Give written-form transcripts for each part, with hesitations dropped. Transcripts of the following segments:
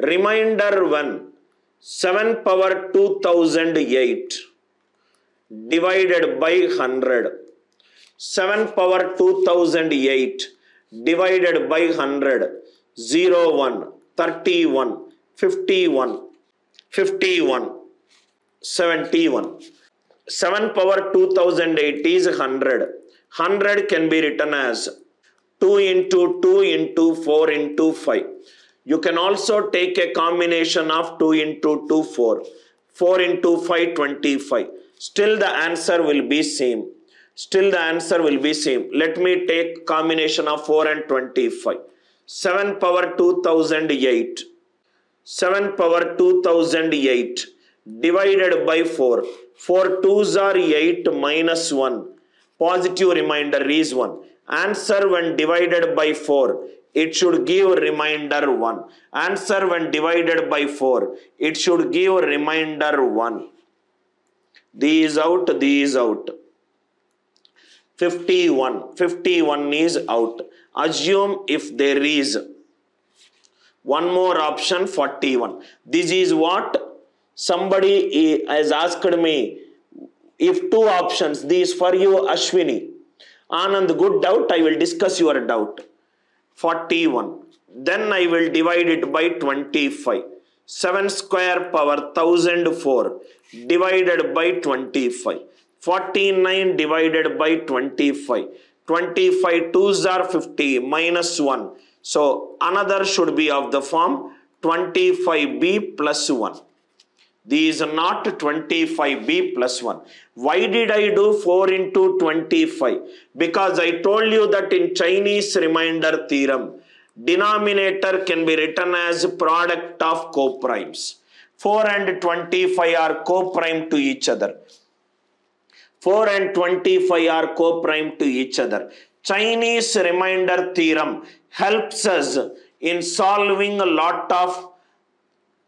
Reminder 1. 7 power 2008 divided by 100. 7 power 2008 divided by 100. 0, 1, 31, 51, 51, 71. 7 power 2008 is 100. 100 can be written as 2 into 2 into 4 into 5. You can also take a combination of 2 into 2, 4. 4 into 5, 25. Still the answer will be same. Still the answer will be same. Let me take combination of 4 and 25. 7 power 2008. 7 power 2008 divided by 4. 4 2s are 8 minus 1. Positive remainder is 1. Answer when divided by 4, it should give remainder 1. Answer when divided by 4, it should give remainder 1. These out, these out. 51. 51 is out. Assume if there is one more option, 41. This is what somebody has asked me. If two options, these for you, Ashwini. Anand, good doubt, I will discuss your doubt. 41. Then I will divide it by 25. 7 square power 1004 divided by 25. 49 divided by 25. 25 2s are 50 minus 1. So another should be of the form 25b plus 1. These are not 25b plus 1. Why did I do 4 into 25? Because I told you that in Chinese remainder theorem, denominator can be written as product of coprimes. 4 and 25 are coprime to each other. 4 and 25 are coprime to each other. Chinese remainder theorem helps us in solving a lot of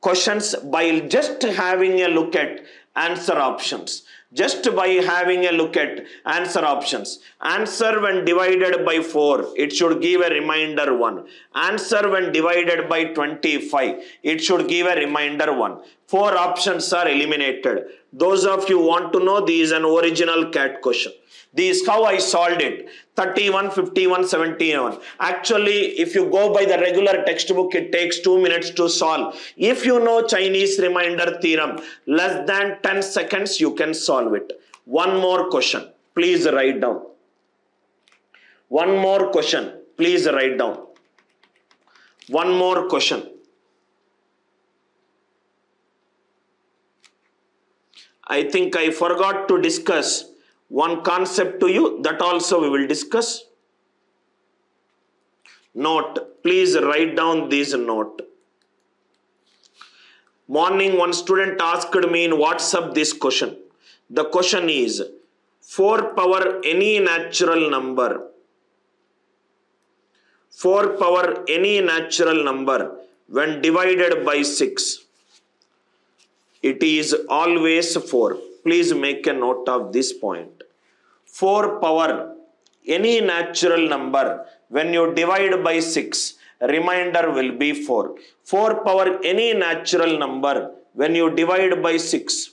questions by just having a look at answer options. Just by having a look at answer options. Answer when divided by 4, it should give a remainder 1. Answer when divided by 25, it should give a remainder 1. 4 options are eliminated. Those of you want to know, this is an original CAT question. This is how I solved it. 31, 51, 71. Actually, if you go by the regular textbook, it takes 2 minutes to solve. If you know Chinese remainder theorem, less than 10 seconds, you can solve it. One more question. Please write down. One more question. Please write down. One more question. I think I forgot to discuss one concept to you, that also we will discuss. Note, please write down this note. Morning, one student asked me in WhatsApp this question. The question is, 4 power any natural number. 4 power any natural number when divided by 6. It is always 4. Please make a note of this point. 4 power any natural number when you divide by 6, remainder will be 4. 4 power any natural number when you divide by 6.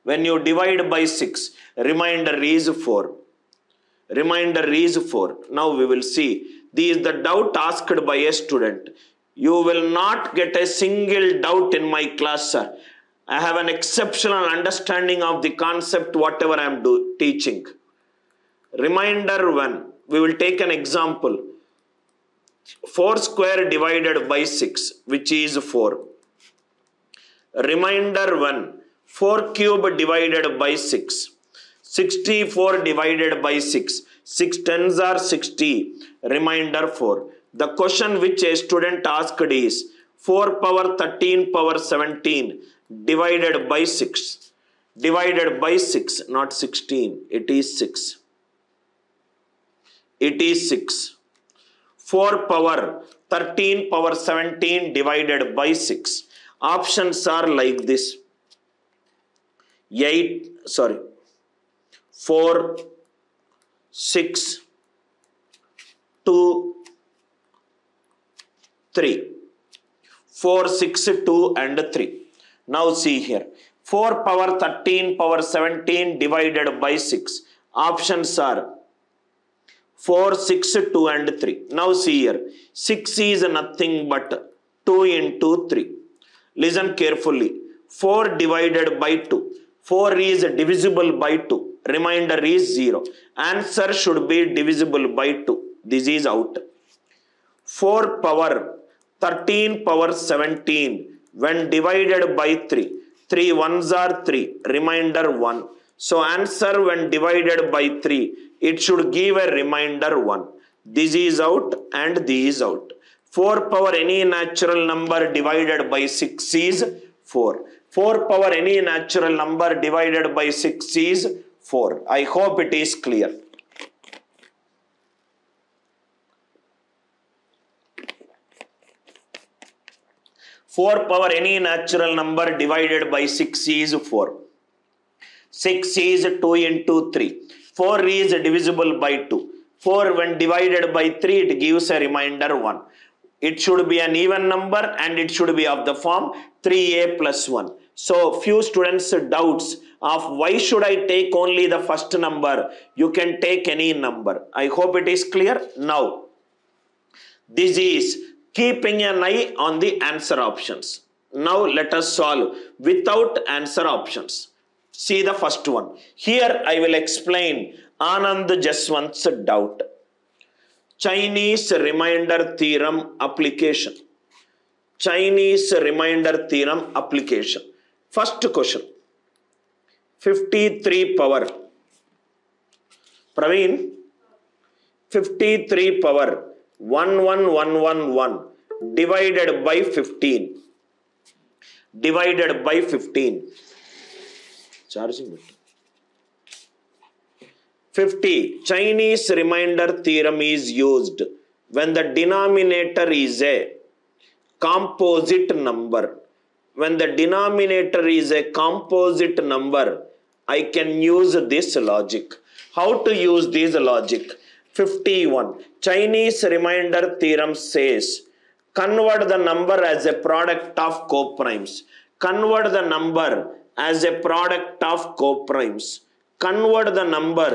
When you divide by 6, remainder is 4. Remainder is 4. Now we will see. This is the doubt asked by a student. You will not get a single doubt in my class, sir. I have an exceptional understanding of the concept, whatever I am teaching. Remainder 1. We will take an example. 4 square divided by 6, which is 4. Remainder 1. 4 cube divided by 6. 64 divided by 6. 6 tens are 60. Remainder 4. The question which a student asked is 4 power 13 power 17 divided by 6. Divided by 6, not 16. It is 6. It is 6. 4 power 13 power 17 divided by 6. Options are like this. 4, 6, 2, 3. 4, 6, 2 and 3. Now see here. 4 power 13 power 17 divided by 6. Options are 4, 6, 2 and 3. Now see here. 6 is nothing but 2 into 3. Listen carefully. 4 divided by 2. 4 is divisible by 2. Remainder is 0. Answer should be divisible by 2. This is out. 4 power 13 power 17 when divided by 3. 3 ones are 3. Remainder 1. So answer when divided by 3, it should give a remainder 1. This is out and this is out. 4 power any natural number divided by 6 is 4. 4 power any natural number divided by 6 is 4. I hope it is clear. Four power any natural number divided by 6 is 4. 6 is 2 into 3. 4 is divisible by 2. 4 when divided by 3, it gives a remainder 1. It should be an even number and it should be of the form 3a plus 1. So few students doubts of why should I take only the first number? You can take any number. I hope it is clear. Now, this is keeping an eye on the answer options. Now let us solve without answer options. See the first one. Here I will explain Anand Jaswant's doubt. Chinese remainder theorem application. Chinese remainder theorem application. First question. 53 power. Praveen, 53 power 11111 divided by 15. Divided by 15. Charging it. 50. Chinese remainder theorem is used when the denominator is a composite number. When the denominator is a composite number, I can use this logic. How to use this logic? 51. Chinese remainder theorem says, convert the number as a product of coprimes. Convert the number as a product of coprimes. Convert the number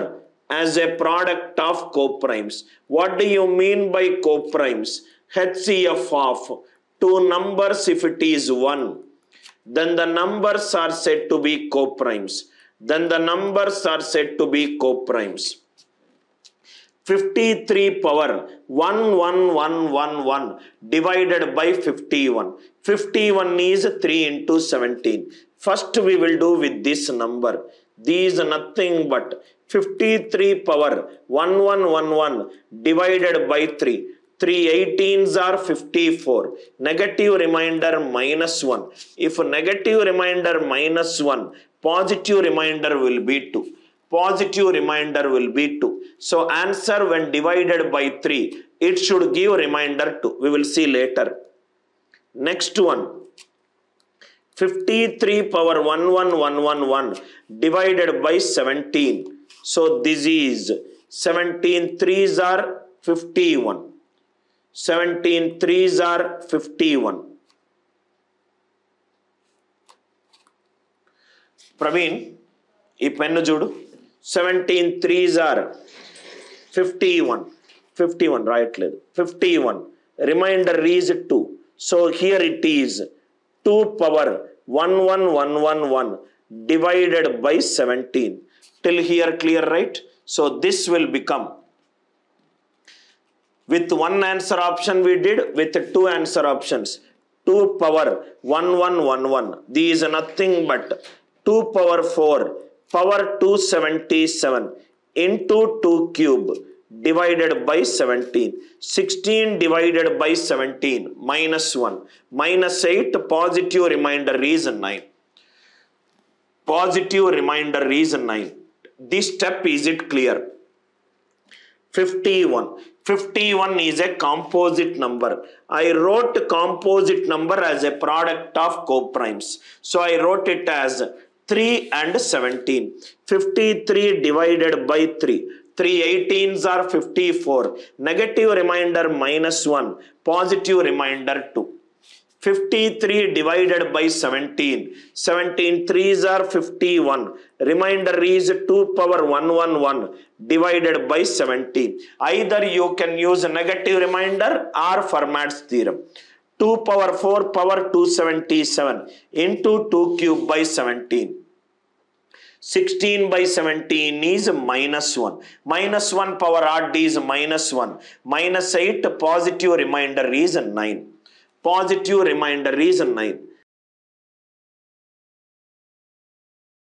as a product of coprimes. What do you mean by coprimes? HCF of two numbers if it is 1. Then the numbers are said to be coprimes. Then the numbers are said to be coprimes. 53 power 11111 divided by 51. 51 is 3 into 17. First we will do with this number. These are nothing but 53 power 1111 divided by 3. 3 18s are 54. Negative remainder minus 1. If negative remainder minus 1, positive remainder will be 2. Positive remainder will be 2. So answer when divided by 3, it should give remainder 2. We will see later. Next one. 53 power 11111 divided by 17. So this is 17 3s are 51. 17 3s are 51. Praveen, ఈ pen చూడు. 17 3s are 51. 51 రాయట్లేదు. 51. Remainder is 2. So here it is 2 power 11111 divided by 17. Till here clear, right? So this will become, with one answer option we did, with two answer options, 2 power 1111. These are nothing but 2 power 4 power 277 into 2 cube divided by 17. 16 divided by 17 minus 1. Minus 8, positive remainder is 9. Positive remainder is 9. This step, is it clear? 51. 51 is a composite number. I wrote composite number as a product of coprimes. So I wrote it as 3 and 17. 53 divided by 3. 3 18s are 54. Negative remainder -1. Positive remainder 2. 53 divided by 17. 17 3s are 51. Remainder is 2 power 111 divided by 17. Either you can use a negative remainder or Fermat's theorem. 2 power 4 power 277 into 2 cube by 17. 16 by 17 is -1. -1 power odd is -1. -8 positive remainder is 9. Positive remainder is 9.